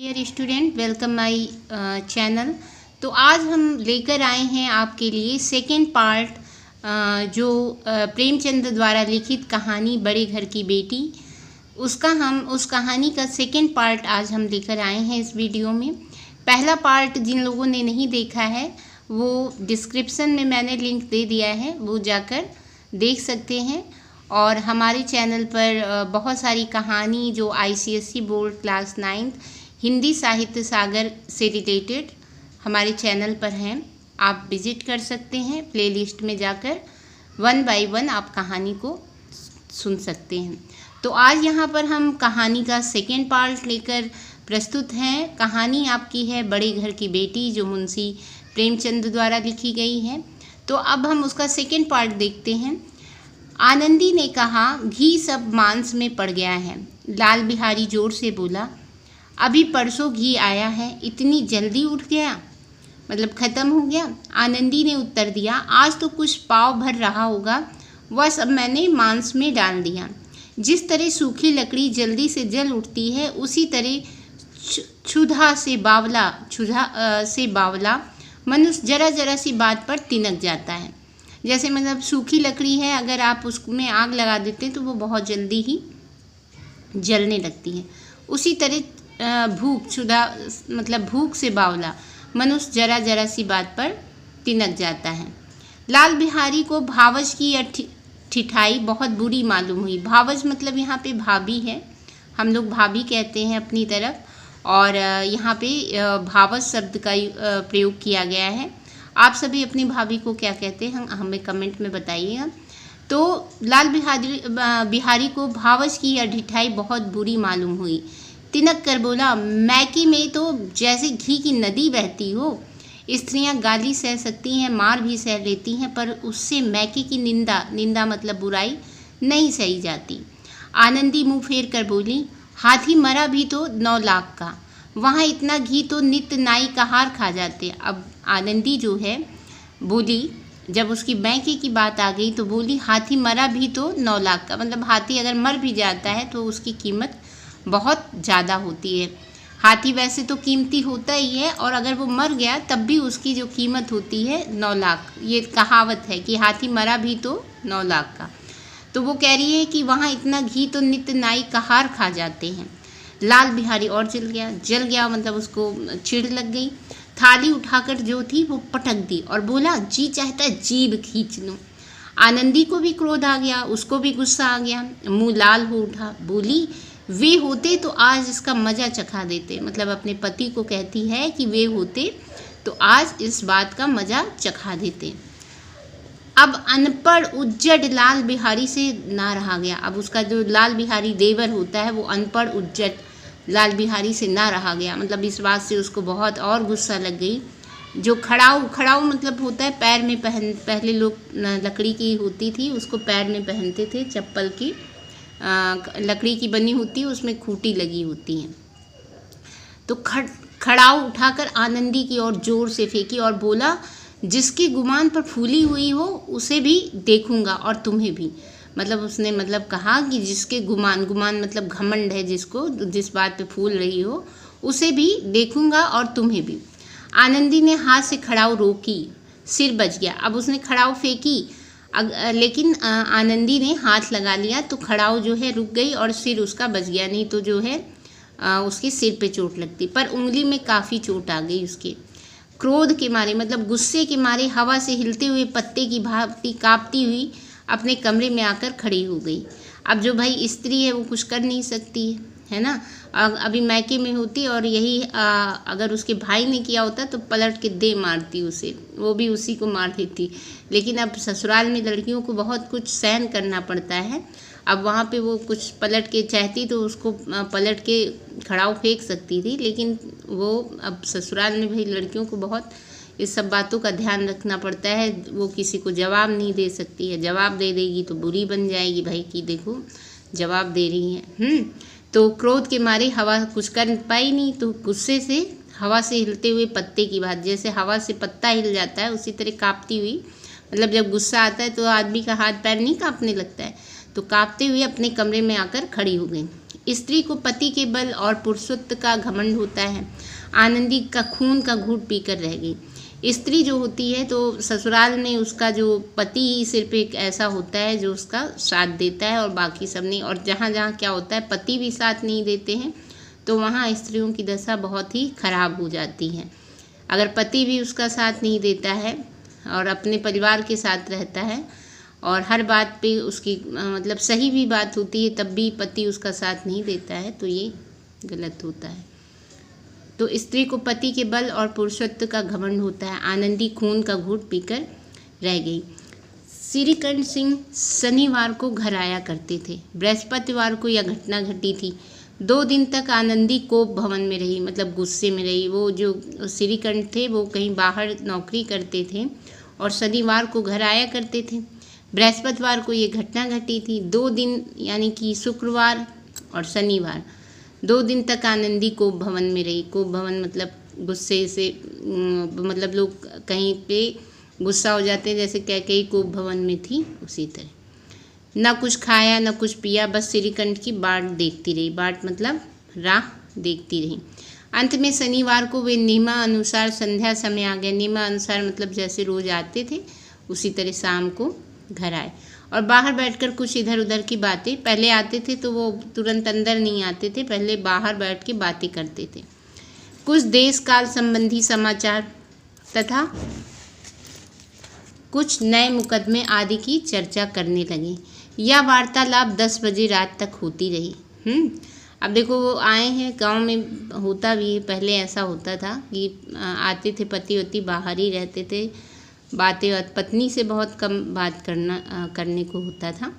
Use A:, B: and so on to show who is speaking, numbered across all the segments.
A: Dear student, welcome my channel. तो आज हम लेकर आए हैं आपके लिए सेकेंड पार्ट जो प्रेमचंद द्वारा लिखित कहानी बड़े घर की बेटी, उस कहानी का सेकेंड पार्ट आज हम लेकर आए हैं इस वीडियो में। पहला पार्ट जिन लोगों ने नहीं देखा है वो डिस्क्रिप्शन में मैंने लिंक दे दिया है, वो जाकर देख सकते हैं। और हमारे चैनल पर बहुत सारी कहानी जो ICSE बोर्ड क्लास 9 हिंदी साहित्य सागर से रिलेटेड हमारे चैनल पर हैं, आप विज़िट कर सकते हैं। प्लेलिस्ट में जाकर 1 बाय 1 आप कहानी को सुन सकते हैं। तो आज यहाँ पर हम कहानी का सेकेंड पार्ट लेकर प्रस्तुत हैं। कहानी आपकी है बड़े घर की बेटी, जो मुंशी प्रेमचंद द्वारा लिखी गई है। तो अब हम उसका सेकेंड पार्ट देखते हैं। आनंदी ने कहा, घी सब मांस में पड़ गया है। लाल बिहारी जोर से बोला, अभी परसों घी आया है, इतनी जल्दी उठ गया, मतलब ख़त्म हो गया। आनंदी ने उत्तर दिया, आज तो कुछ पाव भर रहा होगा, वह सब मैंने मांस में डाल दिया। जिस तरह सूखी लकड़ी जल्दी से जल उठती है, उसी तरह क्षुधा से बावला मनुष्य जरा जरा सी बात पर तिनक जाता है। जैसे मतलब सूखी लकड़ी है, अगर आप उसमें आग लगा देते हैं तो वो बहुत जल्दी ही जलने लगती है। उसी तरह भूख से बावला मनुष्य जरा जरा सी बात पर तिनक जाता है। लाल बिहारी को भावज की यह ठिठाई बहुत बुरी मालूम हुई। भावज मतलब यहाँ पे भाभी है, हम लोग भाभी कहते हैं अपनी तरफ, और यहाँ पे भावज शब्द का प्रयोग किया गया है। आप सभी अपनी भाभी को क्या कहते हैं हमें कमेंट में बताइएगा। तो लाल बिहारी को भावज की यह ढिठाई बहुत बुरी मालूम हुई। तिनक कर बोला, मैकी में तो जैसे घी की नदी बहती हो। स्त्रियां गाली सह सकती हैं, मार भी सह लेती हैं, पर उससे मैकी की निंदा मतलब बुराई नहीं सही जाती। आनंदी मुंह फेर कर बोली, हाथी मरा भी तो 9 लाख का, वहाँ इतना घी तो नित्य नाई का हार खा जाते। अब आनंदी जो है बोली, जब उसकी मैके की बात आ गई तो बोली, हाथी मरा भी तो 9 लाख का, मतलब हाथी अगर मर भी जाता है तो उसकी कीमत बहुत ज़्यादा होती है। हाथी वैसे तो कीमती होता ही है, और अगर वो मर गया तब भी उसकी जो कीमत होती है 9 लाख। ये कहावत है कि हाथी मरा भी तो 9 लाख का। तो वो कह रही है कि वहाँ इतना घी तो नित्य नाई का हार खा जाते हैं। लाल बिहारी और जल गया मतलब उसको चिढ़ लग गई। थाली उठाकर जो थी वो पटक दी और बोला, जी चाहता है जीभ खींच लूं। आनंदी को भी क्रोध आ गया, उसको भी गुस्सा आ गया, मुंह लाल हो उठा। बोली, वे होते तो आज इसका मज़ा चखा देते। मतलब अपने पति को कहती है कि वे होते तो आज इस बात का मज़ा चखा देते। अब अनपढ़ उज्जड लाल बिहारी से ना रहा गया। अब उसका जो लाल बिहारी देवर होता है वो अनपढ़ उज्जड लाल बिहारी से ना रहा गया। मतलब इस बात से उसको बहुत और गुस्सा लग गई। जो खड़ाऊ मतलब होता है पैर में पहले लोग लकड़ी की होती थी, उसको पैर में पहनते थे, चप्पल की लकड़ी की बनी होती है, उसमें खूंटी लगी होती है। तो खड़ाऊ उठाकर आनंदी की ओर जोर से फेंकी और बोला, जिसके गुमान पर फूली हुई हो उसे भी देखूंगा और तुम्हें भी। मतलब उसने मतलब कहा कि जिसके गुमान मतलब घमंड है, जिस बात पे फूल रही हो उसे भी देखूंगा और तुम्हें भी। आनंदी ने हाथ से खड़ाऊ रोकी, सिर बच गया। अब उसने खड़ाऊ फेंकी, लेकिन आनंदी ने हाथ लगा लिया तो खड़ाऊ जो है रुक गई और सिर उसका बच गया, नहीं तो जो है उसके सिर पे चोट लगती। पर उंगली में काफ़ी चोट आ गई उसके। क्रोध के मारे मतलब गुस्से के मारे हवा से हिलते हुए पत्ते की भांति कांपती हुई अपने कमरे में आकर खड़ी हो गई। अब जो भाई स्त्री है वो कुछ कर नहीं सकती है ना। अभी मैके में होती और यही अगर उसके भाई ने किया होता तो पलट के दे मारती उसे, वो भी उसी को मार देती। लेकिन अब ससुराल में लड़कियों को बहुत कुछ सहन करना पड़ता है। अब वहाँ पे वो कुछ पलट के चाहती तो उसको पलट के खड़ाऊ फेंक सकती थी, लेकिन वो अब ससुराल में भाई लड़कियों को बहुत इस सब बातों का ध्यान रखना पड़ता है। वो किसी को जवाब नहीं दे सकती है, जवाब दे देगी तो बुरी बन जाएगी भाई कि देखो जवाब दे रही हैं। तो क्रोध के मारे हवा कुछ कर पाई नहीं, तो गुस्से से हवा से हिलते हुए पत्ते की बात, जैसे हवा से पत्ता हिल जाता है उसी तरह कांपती हुई, मतलब जब गुस्सा आता है तो आदमी का हाथ पैर नहीं कांपने लगता है, तो कांपते हुए अपने कमरे में आकर खड़ी हो गई। स्त्री को पति के बल और पुरुषत्व का घमंड होता है। आनंदी का खून का घूंट पीकर रह गई। स्त्री जो होती है तो ससुराल में उसका जो पति ही सिर्फ एक ऐसा होता है जो उसका साथ देता है और बाकी सब नहीं। और जहाँ जहाँ क्या होता है पति भी साथ नहीं देते हैं तो वहाँ स्त्रियों की दशा बहुत ही खराब हो जाती है। अगर पति भी उसका साथ नहीं देता है और अपने परिवार के साथ रहता है और हर बात पे उसकी मतलब सही भी बात होती है तब भी पति उसका साथ नहीं देता है तो ये गलत होता है। तो स्त्री को पति के बल और पुरुषत्व का घमंड होता है। आनंदी खून का घूंट पीकर रह गई। श्रीकंठ सिंह शनिवार को घर आया करते थे। बृहस्पतिवार को यह घटना घटी थी। 2 दिन तक आनंदी कोप भवन में रही, मतलब गुस्से में रही। वो जो श्रीकंठ थे वो कहीं बाहर नौकरी करते थे और शनिवार को घर आया करते थे। बृहस्पतिवार को ये घटना घटी थी। 2 दिन यानी कि शुक्रवार और शनिवार 2 दिन तक आनंदी कोप भवन में रही। कोप भवन मतलब गुस्से से मतलब लोग कहीं पे गुस्सा हो जाते हैं, जैसे कैकेयी कोप भवन में थी उसी तरह। न कुछ खाया न कुछ पिया, बस श्रीकंठ की बाट देखती रही। बाट मतलब राह देखती रही। अंत में शनिवार को वे नियमा अनुसार संध्या समय आ गए। नियमा अनुसार मतलब जैसे रोज आते थे उसी तरह शाम को घर आए और बाहर बैठकर कुछ इधर उधर की बातें, पहले आते थे तो वो तुरंत अंदर नहीं आते थे, पहले बाहर बैठ के बातें करते थे। कुछ देश काल संबंधी समाचार तथा कुछ नए मुकदमे आदि की चर्चा करने लगे। यह वार्तालाप 10 बजे रात तक होती रही। अब देखो वो आए हैं, गांव में होता भी है, पहले ऐसा होता था कि आते थे पति वती बाहर ही रहते थे, बातें पत्नी से बहुत कम बात करने को होता था।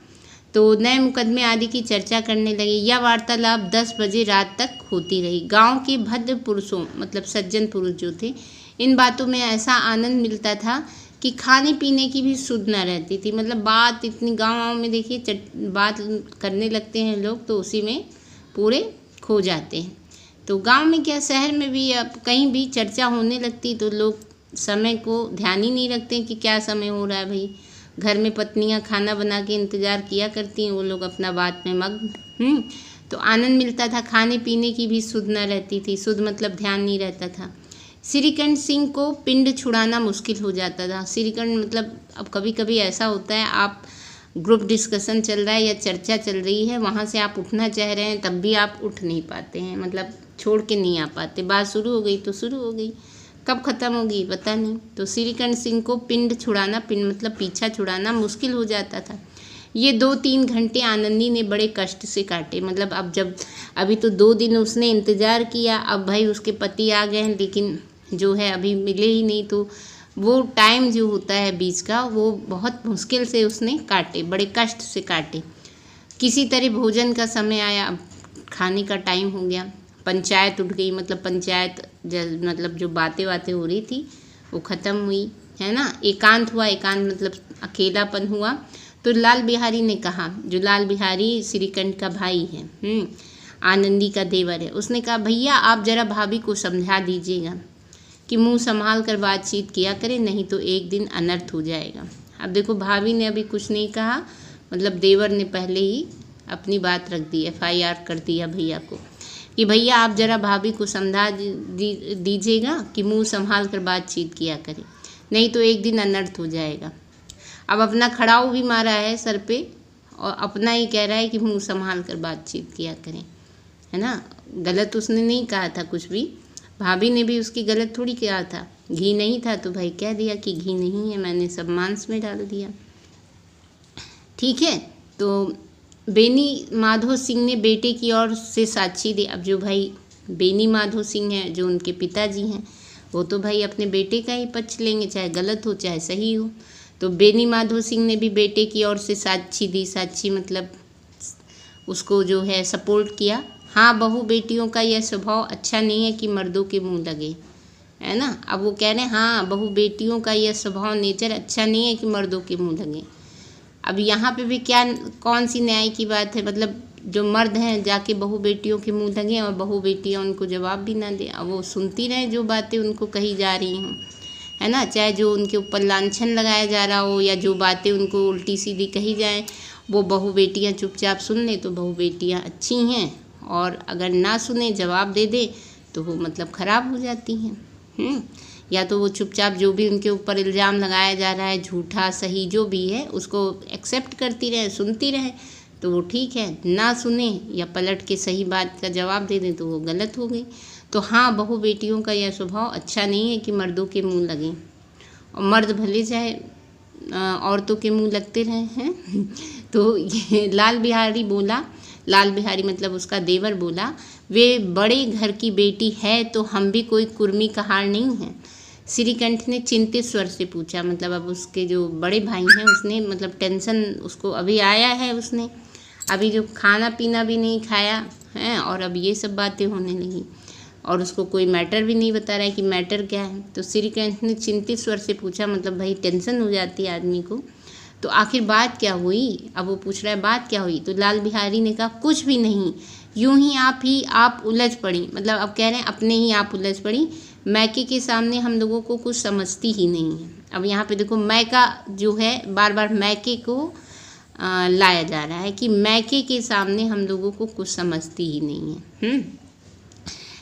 A: तो नए मुकदमे आदि की चर्चा करने लगे। यह वार्तालाप 10 बजे रात तक होती रही। गांव के भद्र पुरुषों मतलब सज्जन पुरुष जो थे, इन बातों में ऐसा आनंद मिलता था कि खाने पीने की भी सुध न रहती थी। मतलब बात इतनी गाँव में देखिए बात करने लगते हैं लोग तो उसी में पूरे खो जाते हैं। तो गांव में क्या शहर में भी अब कहीं भी चर्चा होने लगती तो लोग समय को ध्यान ही नहीं रखते कि क्या समय हो रहा है। भाई घर में पत्नियां खाना बना के इंतज़ार किया करती हैं, वो लोग अपना बात में मग्न। तो आनंद मिलता था। खाने पीने की भी सुध न रहती थी। सुध मतलब ध्यान नहीं रहता था। श्रीकंठ सिंह को पिंड छुड़ाना मुश्किल हो जाता था। श्रीकंठ मतलब अब कभी कभी ऐसा होता है आप ग्रुप डिस्कशन चल रहा है या चर्चा चल रही है, वहाँ से आप उठना चाह रहे हैं तब भी आप उठ नहीं पाते हैं, मतलब छोड़ के नहीं आ पाते। बात शुरू हो गई तो शुरू हो गई, कब ख़त्म होगी पता नहीं। तो श्रीकंठ सिंह को पिंड छुड़ाना, पिंड मतलब पीछा छुड़ाना मुश्किल हो जाता था। ये 2-3 घंटे आनंदी ने बड़े कष्ट से काटे। मतलब अब जब अभी तो 2 दिन उसने इंतज़ार किया, अब भाई उसके पति आ गए हैं लेकिन जो है अभी मिले ही नहीं, तो वो टाइम जो होता है बीच का वो बहुत मुश्किल से उसने काटे, बड़े कष्ट से काटे। किसी तरह भोजन का समय आया, अब खाने का टाइम हो गया। पंचायत उठ गई, मतलब पंचायत मतलब जो बातें हो रही थी वो ख़त्म हुई, है ना। एकांत हुआ, एकांत मतलब अकेलापन हुआ। तो लाल बिहारी ने कहा, जो लाल बिहारी श्रीकंठ का भाई है, आनंदी का देवर है, उसने कहा भैया आप ज़रा भाभी को समझा दीजिएगा कि मुंह संभाल कर बातचीत किया करें, नहीं तो एक दिन अनर्थ हो जाएगा। अब देखो भाभी ने अभी कुछ नहीं कहा, मतलब देवर ने पहले ही अपनी बात रख दी, FIR कर दिया भैया को कि भैया आप ज़रा भाभी को समझा दीजिएगा कि मुंह संभाल कर बातचीत किया करें, नहीं तो एक दिन अनर्थ हो जाएगा। अब अपना खड़ाऊ भी मारा है सर पे और अपना ही कह रहा है कि मुंह संभाल कर बातचीत किया करें, है ना। गलत उसने नहीं कहा था कुछ भी, भाभी ने भी उसकी गलत थोड़ी किया था। घी नहीं था तो भाई कह दिया कि घी नहीं है, मैंने सब मांस में डाल दिया, ठीक है। तो बेनी माधो सिंह ने बेटे की ओर से साक्षी दी। अब जो भाई बेनी माधो सिंह हैं जो उनके पिताजी हैं, वो तो भाई अपने बेटे का ही पक्ष लेंगे, चाहे गलत हो चाहे सही हो। तो बेनी माधो सिंह ने भी बेटे की ओर से साक्षी दी। साक्षी मतलब उसको जो है सपोर्ट किया। हाँ, बहू बेटियों का यह स्वभाव अच्छा नहीं है कि मर्दों के मुंह लगे, है ना। अब वो कह रहे हैं हाँ, बहू बेटियों का यह स्वभाव नेचर अच्छा नहीं है कि मर्दों के मुंह लगे। अब यहाँ पे भी क्या कौन सी न्याय की बात है, मतलब जो मर्द हैं जाके बहू बेटियों के मुंह लगे और बहू बेटियाँ उनको जवाब भी ना दें। अब वो सुनती रहें जो बातें उनको कही जा रही हों, है ना, चाहे जो उनके ऊपर लांछन लगाया जा रहा हो या जो बातें उनको उल्टी सीधी कही जाएँ, वो बहू बेटियाँ चुपचाप सुन लें तो बहू बेटियाँ अच्छी हैं और अगर ना सुने, जवाब दे दे, तो वो मतलब ख़राब हो जाती हैं। या तो वो चुपचाप जो भी उनके ऊपर इल्ज़ाम लगाया जा रहा है, झूठा सही जो भी है, उसको एक्सेप्ट करती रहे, सुनती रहे, तो वो ठीक है। ना सुने या पलट के सही बात का जवाब दे दें तो वो गलत हो गई। तो हाँ, बहू बेटियों का यह स्वभाव अच्छा नहीं है कि मर्दों के मुंह लगें, और मर्द भले चाहे औरतों के मुंह लगते रहे हैं। तो ये लाल बिहारी मतलब उसका देवर बोला, वे बड़े घर की बेटी है तो हम भी कोई कुर्मी कहार नहीं है। श्रीकंठ ने चिंतित स्वर से पूछा, मतलब अब उसके जो बड़े भाई हैं उसने मतलब टेंशन उसको अभी आया है, उसने अभी जो खाना पीना भी नहीं खाया है और अब ये सब बातें होने लगी और उसको कोई मैटर भी नहीं बता रहा है कि मैटर क्या है। तो श्रीकंठ ने चिंतित स्वर से पूछा, मतलब भाई टेंशन हो जाती है आदमी को, तो आखिर बात क्या हुई? अब वो पूछ रहा है बात क्या हुई। तो लाल बिहारी ने कहा कुछ भी नहीं, यूं ही आप उलझ पड़ी, मतलब अब कह रहे हैं अपने ही आप उलझ पड़ी, मैके के सामने हम लोगों को कुछ समझती ही नहीं है। अब यहाँ पे देखो मैका जो है बार बार मैके को लाया जा रहा है कि मैके के सामने हम लोगों को कुछ समझती ही नहीं है।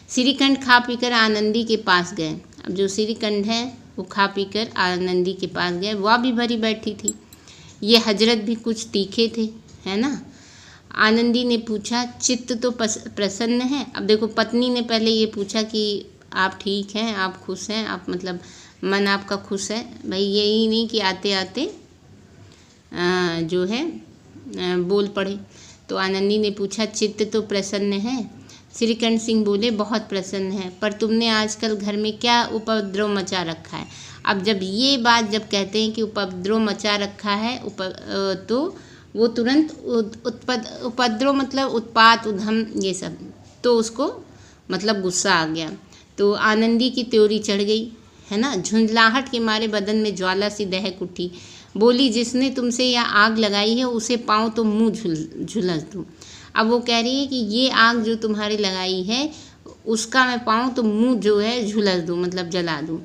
A: श्रीकंठ खा पीकर आनंदी के पास गए। अब जो श्रीकंठ है वो खा पीकर आनंदी के पास गए, वह भी भरी बैठी थी, ये हजरत भी कुछ तीखे थे, है ना। आनंदी ने पूछा, चित्त तो प्रसन्न है। अब देखो पत्नी ने पहले ये पूछा कि आप ठीक हैं, आप खुश हैं, आप मतलब मन आपका खुश है भाई, यही नहीं कि आते आते जो है बोल पड़े। तो आनंदी ने पूछा, चित्त तो प्रसन्न है। श्रीकंठ सिंह बोले, बहुत प्रसन्न है, पर तुमने आजकल घर में क्या उपद्रव मचा रखा है। अब जब ये बात जब कहते हैं कि उपद्रव मचा रखा है तो वो तुरंत उपद्रव मतलब उत्पात उधम ये सब, तो उसको मतलब गुस्सा आ गया। तो आनंदी की त्योरी चढ़ गई, है ना, झुंझलाहट के मारे बदन में ज्वाला सी दहक उठी। बोली, जिसने तुमसे यह आग लगाई है उसे पाऊँ तो मुँह झुलस दूँ। अब वो कह रही है कि ये आग जो तुम्हारी लगाई है उसका मैं पाऊँ तो मुँह जो है झुलस दूँ, मतलब जला दूँ।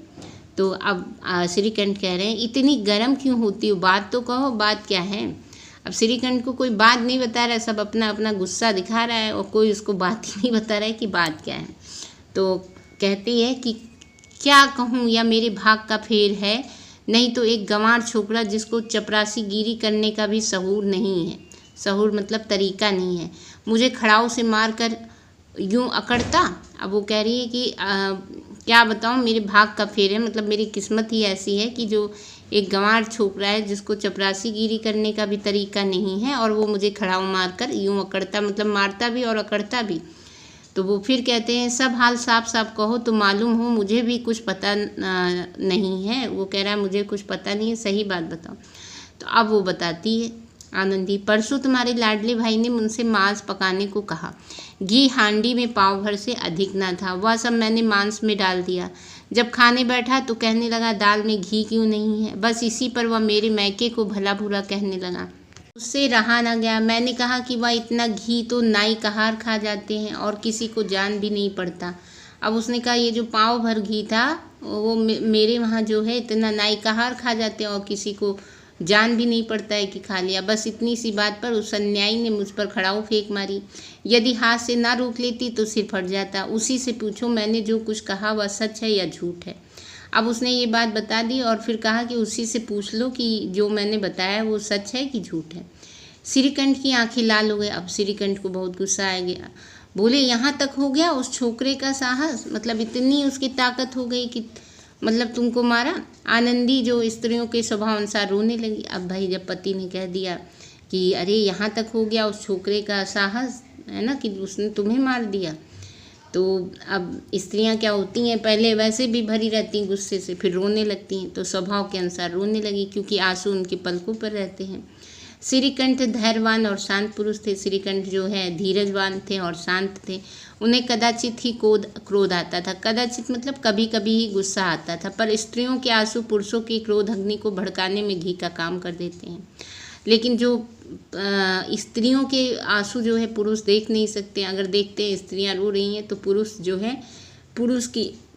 A: तो अब श्रीकंठ कह रहे हैं, इतनी गर्म क्यों होती हो, बात तो कहो, बात क्या है। अब श्रीकंठ को कोई बात नहीं बता रहा है, सब अपना अपना गुस्सा दिखा रहा है और कोई उसको बात ही नहीं बता रहा है कि बात क्या है। तो कहती है कि क्या कहूँ, या मेरे भाग का फेर है, नहीं तो एक गंवार छोकरा जिसको चपरासी गिरी करने का भी सहूर नहीं है, सहूर मतलब तरीका नहीं है, मुझे खड़ाऊ से मार कर यूँ अकड़ता। अब वो कह रही है कि क्या बताऊँ, मेरे भाग का फेर है, मतलब मेरी किस्मत ही ऐसी है कि जो एक गंवार छोकरा है जिसको चपरासी गिरी करने का भी तरीका नहीं है और वो मुझे खड़ाऊ मार कर यूँ अकड़ता, मतलब मारता भी और अकड़ता भी। तो वो फिर कहते हैं, सब हाल साफ साफ कहो तो मालूम हो, मुझे भी कुछ पता नहीं है। वो कह रहा है मुझे कुछ पता नहीं है, सही बात बताओ। तो अब वो बताती है आनंदी, परसों तुम्हारे लाडले भाई ने मुझसे मांस पकाने को कहा, घी हांडी में पाव भर से अधिक ना था, वह सब मैंने मांस में डाल दिया। जब खाने बैठा तो कहने लगा, दाल में घी क्यों नहीं है। बस इसी पर वह मेरे मैके को भला बुरा कहने लगा। उससे रहा ना गया। मैंने कहा कि वह इतना घी तो नाई कहार खा जाते हैं और किसी को जान भी नहीं पड़ता। अब उसने कहा, ये जो पाव भर घी था वो मेरे वहाँ जो है इतना नाई कहार खा जाते हैं और किसी को जान भी नहीं पड़ता है कि खा लिया। बस इतनी सी बात पर उस अन्यायी ने मुझ पर खड़ाऊ फेंक मारी। यदि हाथ से ना रोक लेती तो सिर फट जाता। उसी से पूछो मैंने जो कुछ कहा वह सच है या झूठ है। अब उसने ये बात बता दी और फिर कहा कि उसी से पूछ लो कि जो मैंने बताया वो सच है कि झूठ है। श्रीकंठ की आंखें लाल हो गई। अब श्रीकंठ को बहुत गुस्सा आ गया। बोले, यहाँ तक हो गया उस छोकरे का साहस, मतलब इतनी उसकी ताकत हो गई कि मतलब तुमको मारा। आनंदी जो स्त्रियों के स्वभाव अनुसार रोने लगी। अब भाई जब पति ने कह दिया कि अरे यहाँ तक हो गया उस छोकरे का साहस, है ना, कि उसने तुम्हें मार दिया, तो अब स्त्रियां क्या होती हैं, पहले वैसे भी भरी रहती हैं गुस्से से, फिर रोने लगती हैं, तो स्वभाव के अनुसार रोने लगी क्योंकि आंसू उनके पलकों पर रहते हैं। श्रीकंठ धैर्यवान और शांत पुरुष थे। श्रीकंठ जो है धीरजवान थे और शांत थे। उन्हें कदाचित ही क्रोध आता था। कदाचित मतलब कभी कभी ही गुस्सा आता था, पर स्त्रियों के आंसू पुरुषों की क्रोध अग्नि को भड़काने में घी का काम कर देते हैं। लेकिन जो स्त्रियों के आंसू जो है पुरुष देख नहीं सकते। अगर देखते हैं स्त्रियां रो रही हैं तो पुरुष जो है, पुरुष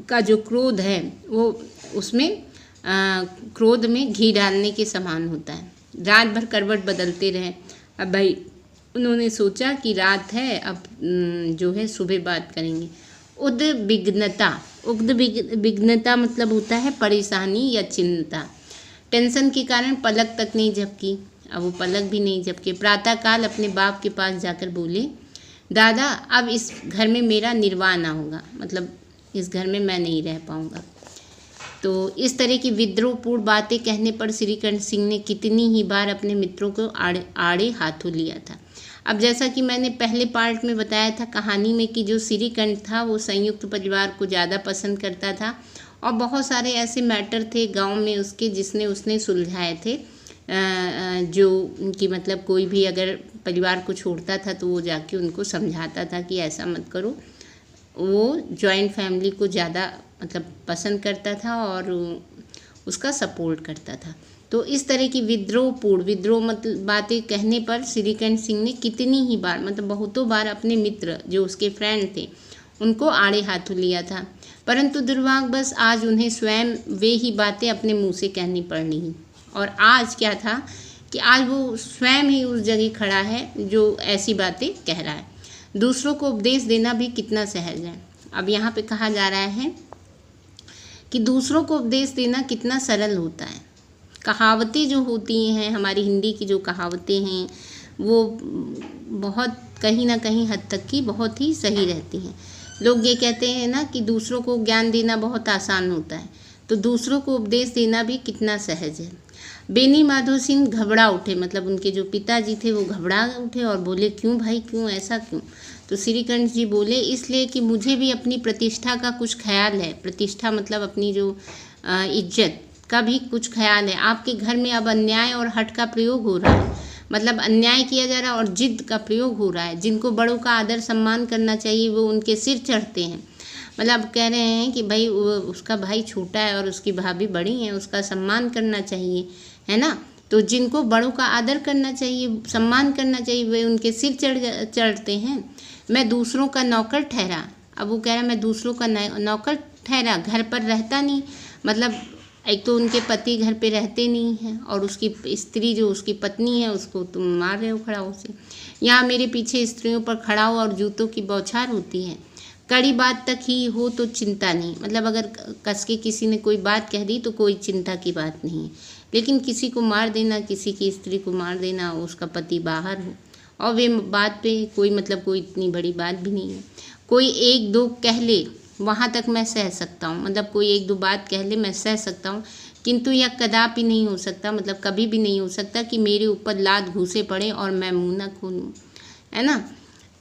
A: का जो क्रोध है वो उसमें क्रोध में घी डालने के समान होता है। रात भर करवट बदलते रहे। अब भाई उन्होंने सोचा कि रात है, अब जो है सुबह बात करेंगे। उद्विग्नता, उद्विग्नता मतलब होता है परेशानी या चिंता। टेंशन के कारण पलक तक नहीं झपकी, अब वो पलक भी नहीं झपके। प्रातःकाल अपने बाप के पास जाकर बोले, दादा अब इस घर में मेरा निर्वाह ना होगा, मतलब इस घर में मैं नहीं रह पाऊँगा। तो इस तरह की विद्रोहपूर्ण बातें कहने पर श्रीकंठ सिंह ने कितनी ही बार अपने मित्रों को आड़े हाथों लिया था। अब जैसा कि मैंने पहले पार्ट में बताया था कहानी में कि जो श्रीकंठ था वो संयुक्त परिवार को ज़्यादा पसंद करता था और बहुत सारे ऐसे मैटर थे गांव में उसके उसने सुलझाए थे, जो कि मतलब कोई भी अगर परिवार को छोड़ता था तो वो जाके उनको समझाता था कि ऐसा मत करो। वो जॉइंट फैमिली को ज़्यादा मतलब पसंद करता था और उसका सपोर्ट करता था। तो इस तरह की विद्रोह मतलब बातें कहने पर श्रीकंठ सिंह ने कितनी ही बार मतलब बहुतों बार अपने मित्र जो उसके फ्रेंड थे उनको आड़े हाथों लिया था, परंतु दुर्भाग्यवश आज उन्हें स्वयं वे ही बातें अपने मुंह से कहनी पड़नी। और आज क्या था कि आज वो स्वयं ही उस जगह खड़ा है जो ऐसी बातें कह रहा है। दूसरों को उपदेश देना भी कितना सहज है। अब यहाँ पे कहा जा रहा है कि दूसरों को उपदेश देना कितना सरल होता है। कहावतें जो होती हैं हमारी हिंदी की जो कहावतें हैं वो बहुत कहीं ना कहीं हद तक की बहुत ही सही रहती हैं। लोग ये कहते हैं ना कि दूसरों को ज्ञान देना बहुत आसान होता है, तो दूसरों को उपदेश देना भी कितना सहज है। बेनी माधो सिंह घबरा उठे, मतलब उनके जो पिताजी थे वो घबरा उठे और बोले, क्यों भाई, क्यों, ऐसा क्यों? तो श्रीकंठ जी बोले, इसलिए कि मुझे भी अपनी प्रतिष्ठा का कुछ ख्याल है। प्रतिष्ठा मतलब अपनी जो इज्जत का भी कुछ ख्याल है। आपके घर में अब अन्याय और हठ का प्रयोग हो रहा है, मतलब अन्याय किया जा रहा है और जिद का प्रयोग हो रहा है। जिनको बड़ों का आदर सम्मान करना चाहिए वो उनके सिर चढ़ते हैं। मतलब कह रहे हैं कि भाई उसका भाई छोटा है और उसकी भाभी बड़ी हैं, उसका सम्मान करना चाहिए, है ना। तो जिनको बड़ों का आदर करना चाहिए, सम्मान करना चाहिए, वे उनके सिर चढ़ते हैं। मैं दूसरों का नौकर ठहरा। अब वो कह रहा है मैं दूसरों का नौकर ठहरा, घर पर रहता नहीं। मतलब एक तो उनके पति घर पे रहते नहीं हैं और उसकी स्त्री जो उसकी पत्नी है उसको तुम मार रहे हो खड़ाऊ से। यहाँ मेरे पीछे स्त्रियों पर खड़ाऊ और जूतों की बौछार होती है। कड़ी बात तक ही हो तो चिंता नहीं, मतलब अगर कस के किसी ने कोई बात कह दी तो कोई चिंता की बात नहीं है। लेकिन किसी को मार देना, किसी की स्त्री को मार देना, उसका पति बाहर हो और वे बात पे कोई मतलब कोई इतनी बड़ी बात भी नहीं है। कोई एक दो कह ले वहाँ तक मैं सह सकता हूँ, मतलब कोई एक दो बात कह ले मैं सह सकता हूँ, किंतु यह कदापि नहीं हो सकता, मतलब कभी भी नहीं हो सकता कि मेरे ऊपर लात घूसे पड़े और मैं मुँह न खोलूँ, है ना।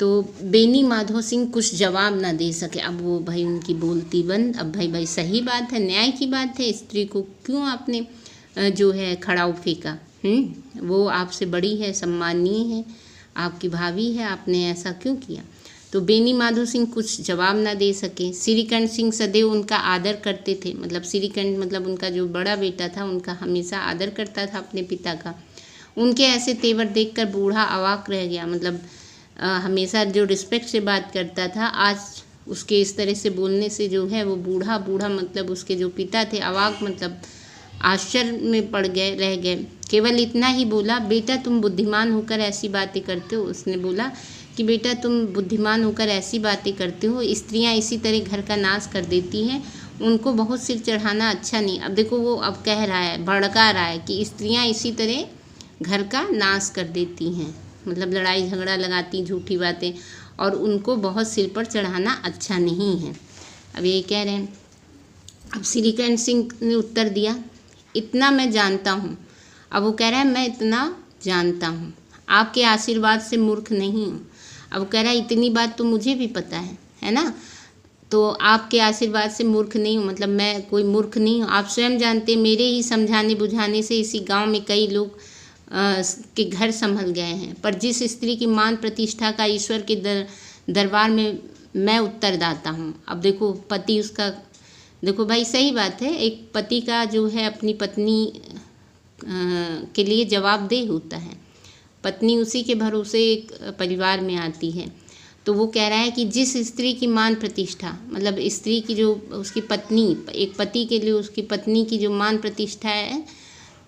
A: तो बेनी माधो सिंह कुछ जवाब ना दे सके। अब वो भाई उनकी बोलती बंद। अब भाई सही बात है, न्याय की बात है, स्त्री को क्यों आपने जो है खड़ाऊ फेंका? वो आपसे बड़ी है, सम्मानीय है, आपकी भाभी है, आपने ऐसा क्यों किया? तो बेनी माधो सिंह कुछ जवाब ना दे सके। श्रीकंठ सिंह सदैव उनका आदर करते थे, मतलब श्रीकंठ मतलब उनका जो बड़ा बेटा था उनका हमेशा आदर करता था अपने पिता का। उनके ऐसे तेवर देखकर बूढ़ा अवाक रह गया, मतलब हमेशा जो रिस्पेक्ट से बात करता था, आज उसके इस तरह से बोलने से जो है वो बूढ़ा मतलब उसके जो पिता थे अवाक मतलब आश्चर्य में पड़ गए, रह गए। केवल इतना ही बोला, बेटा तुम बुद्धिमान होकर ऐसी बातें करते हो। उसने बोला कि बेटा तुम बुद्धिमान होकर ऐसी बातें करते हो, स्त्रियां इसी तरह घर का नाश कर देती हैं, उनको बहुत सिर चढ़ाना अच्छा नहीं। अब देखो वो अब कह रहा है, भड़का रहा है कि स्त्रियां इसी तरह घर का नाश कर देती हैं, मतलब लड़ाई झगड़ा लगाती, झूठी बातें, और उनको बहुत सिर पर चढ़ाना अच्छा नहीं है। अब ये कह रहे हैं। अब श्रीकंठ सिंह ने उत्तर दिया, इतना मैं जानता हूँ। अब वो कह रहा है मैं इतना जानता हूँ, आपके आशीर्वाद से मूर्ख नहीं हूँ। अब कह रहा है इतनी बात तो मुझे भी पता है ना। तो आपके आशीर्वाद से मूर्ख नहीं हूँ, मतलब मैं कोई मूर्ख नहीं हूँ। आप स्वयं जानते, मेरे ही समझाने बुझाने से इसी गांव में कई लोग के घर संभल गए हैं, पर जिस स्त्री की मान प्रतिष्ठा का ईश्वर के दरबार में मैं उत्तरदाता हूँ। अब देखो पति उसका, देखो भाई सही बात है, एक पति का जो है अपनी पत्नी के लिए जवाबदेह होता है। पत्नी उसी के भरोसे एक परिवार में आती है। तो वो कह रहा है कि जिस स्त्री की मान प्रतिष्ठा, मतलब स्त्री की जो उसकी पत्नी, एक पति के लिए उसकी पत्नी की जो मान प्रतिष्ठा है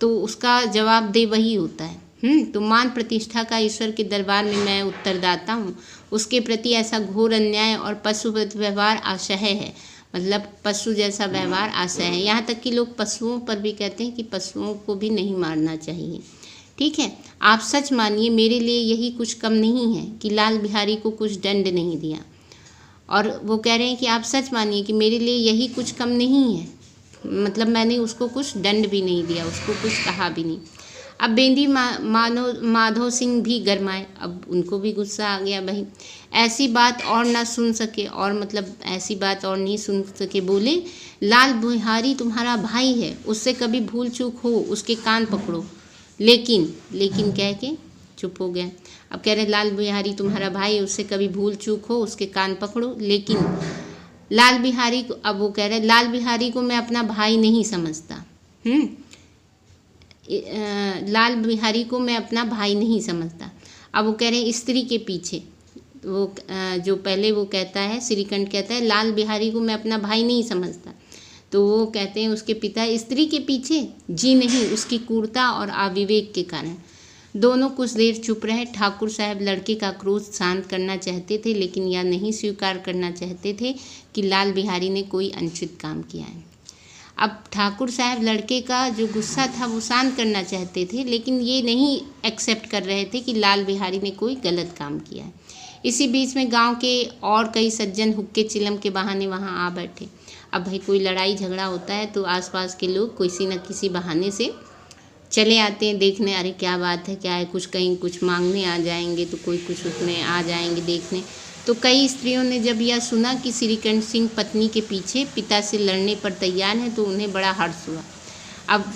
A: तो उसका जवाबदेह वही होता है। तो मान प्रतिष्ठा का ईश्वर के दरबार में मैं उत्तरदाता हूँ। उसके प्रति ऐसा घोर अन्याय और पशुवत व्यवहार असह्य है, मतलब पशु जैसा व्यवहार असह्य है। यहाँ तक कि लोग पशुओं पर भी कहते हैं कि पशुओं को भी नहीं मारना चाहिए। ठीक है, आप सच मानिए मेरे लिए यही कुछ कम नहीं है कि लाल बिहारी को कुछ दंड नहीं दिया। और वो कह रहे हैं कि आप सच मानिए कि मेरे लिए यही कुछ कम नहीं है, मतलब मैंने उसको कुछ दंड भी नहीं दिया, उसको कुछ कहा भी नहीं। अब बेंदी माधो सिंह भी गरमाए, अब उनको भी गुस्सा आ गया भाई। ऐसी बात और ना सुन सके, और मतलब ऐसी बात और नहीं सुन सके, बोले लाल बिहारी तुम्हारा भाई है, उससे कभी भूल चूक हो उसके कान पकड़ो। लेकिन कह के चुप हो गया। अब कह रहे लाल बिहारी तुम्हारा भाई है, उससे कभी भूल चूक हो उसके कान पकड़ो। लेकिन लाल बिहारी को, अब वो कह रहे लाल बिहारी को मैं अपना भाई नहीं समझता। लाल बिहारी को मैं अपना भाई नहीं समझता। अब वो कह रहे हैं स्त्री के पीछे, वो जो पहले वो कहता है, श्रीकंठ कहता है लाल बिहारी को मैं अपना भाई नहीं समझता, तो वो कहते हैं उसके पिता स्त्री के पीछे, जी नहीं, उसकी क्रूरता और अविवेक के कारण। दोनों कुछ देर चुप रहे। ठाकुर साहब लड़के का क्रोध शांत करना चाहते थे, लेकिन यह नहीं स्वीकार करना चाहते थे कि लाल बिहारी ने कोई अनुचित काम किया है। अब ठाकुर साहब लड़के का जो गुस्सा था वो शांत करना चाहते थे, लेकिन ये नहीं एक्सेप्ट कर रहे थे कि लाल बिहारी ने कोई गलत काम किया है। इसी बीच में गांव के और कई सज्जन हुक्के चिलम के बहाने वहां आ बैठे। अब भाई कोई लड़ाई झगड़ा होता है तो आसपास के लोग किसी न किसी बहाने से चले आते हैं देखने, अरे क्या बात है, क्या है, कुछ कहीं कुछ मांगने आ जाएंगे तो कोई कुछ उसमें आ जाएंगे देखने। तो कई स्त्रियों ने जब यह सुना कि श्रीकंठ सिंह पत्नी के पीछे पिता से लड़ने पर तैयार हैं तो उन्हें बड़ा हर्ष हुआ। अब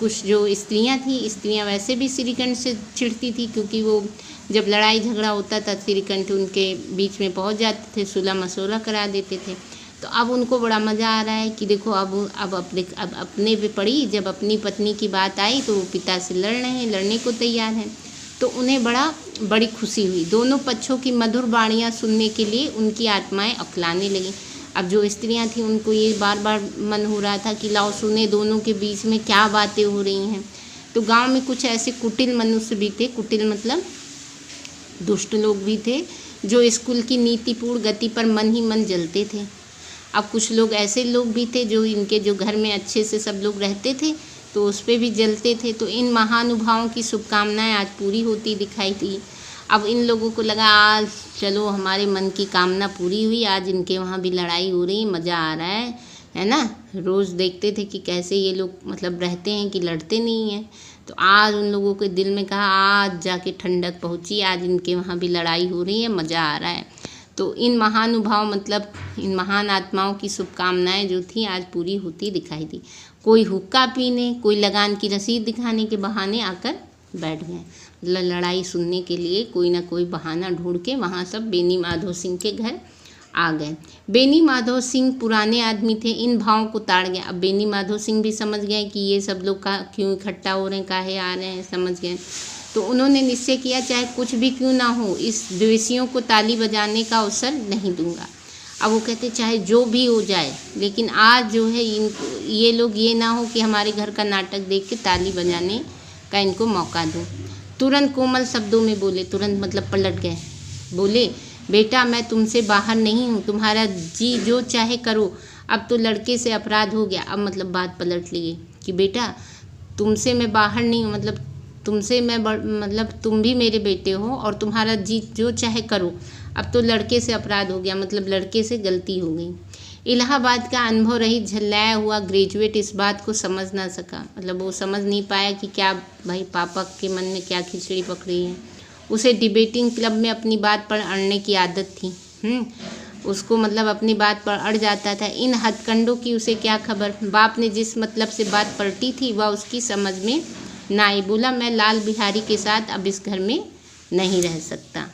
A: कुछ जो स्त्रियां वैसे भी श्रीकंठ से चिढ़ती थी, क्योंकि वो जब लड़ाई झगड़ा होता था श्रीकंठ उनके बीच में पहुंच जाते थे, सुलह मसौला करा देते थे। तो अब उनको बड़ा मज़ा आ रहा है कि देखो अब अपने पे पड़ी, जब अपनी पत्नी की बात आई तो वो पिता से लड़ने को तैयार हैं, तो उन्हें बड़ी खुशी हुई। दोनों पक्षों की मधुर वाणियाँ सुनने के लिए उनकी आत्माएं अकलाने लगीं। अब जो स्त्रियां थीं उनको ये बार बार मन हो रहा था कि लाओ सुने दोनों के बीच में क्या बातें हो रही हैं। तो गांव में कुछ ऐसे कुटिल मनुष्य भी थे, कुटिल मतलब दुष्ट लोग भी थे, जो स्कूल की नीतिपूर्ण गति पर मन ही मन जलते थे। अब कुछ लोग ऐसे लोग भी थे जो इनके जो घर में अच्छे से सब लोग रहते थे तो उस पर भी जलते थे। तो इन महानुभावों की शुभकामनाएं आज पूरी होती दिखाई दी। अब इन लोगों को लगा आज चलो हमारे मन की कामना पूरी हुई, आज इनके वहाँ भी लड़ाई हो रही, मज़ा आ रहा है ना। रोज़ देखते थे कि कैसे ये लोग मतलब रहते हैं कि लड़ते नहीं हैं। तो आज उन लोगों के दिल में कहा आज जाके ठंडक पहुँची, आज इनके वहाँ भी लड़ाई हो रही है, मज़ा आ रहा है। तो इन महानुभाव मतलब इन महान आत्माओं की शुभकामनाएं जो थी आज पूरी होती दिखाई दी। कोई हुक्का पीने, कोई लगान की रसीद दिखाने के बहाने आकर बैठ गए, मतलब लड़ाई सुनने के लिए कोई ना कोई बहाना ढूंढ के वहाँ सब बेनी माधो सिंह के घर आ गए। बेनी माधो सिंह पुराने आदमी थे, इन भावों को ताड़ गए। अब बेनी माधो सिंह भी समझ गए कि ये सब लोग का क्यों इकट्ठा हो रहे हैं, काहे आ रहे हैं, समझ गए। तो उन्होंने निश्चय किया चाहे कुछ भी क्यों ना हो, इस द्वेषियों को ताली बजाने का अवसर नहीं दूंगा। अब वो कहते चाहे जो भी हो जाए, लेकिन आज जो है ये लोग ये ना हो कि हमारे घर का नाटक देख के ताली बजाने का इनको मौका दूं। तुरंत कोमल शब्दों में बोले, तुरंत मतलब पलट गए, बोले बेटा मैं तुमसे बाहर नहीं हूँ, तुम्हारा जी जो चाहे करो, अब तो लड़के से अपराध हो गया। अब मतलब बात पलट लिए कि बेटा तुमसे मैं बाहर नहीं हूँ, मतलब तुमसे मैं मतलब तुम भी मेरे बेटे हो और तुम्हारा जी जो चाहे करो, अब तो लड़के से अपराध हो गया, मतलब लड़के से गलती हो गई। इलाहाबाद का अनुभव रहित झल्लाया हुआ ग्रेजुएट इस बात को समझ ना सका, मतलब वो समझ नहीं पाया कि क्या भाई पापा के मन में क्या खिचड़ी पकड़ी है। उसे डिबेटिंग क्लब में अपनी बात पर अड़ने की आदत थी। उसको मतलब अपनी बात पर अड़ जाता था। इन हथकंडों की उसे क्या खबर। बाप ने जिस मतलब से बात पलटी थी वह उसकी समझ में ना आई। बोला मैं लाल बिहारी के साथ अब इस घर में नहीं रह सकता।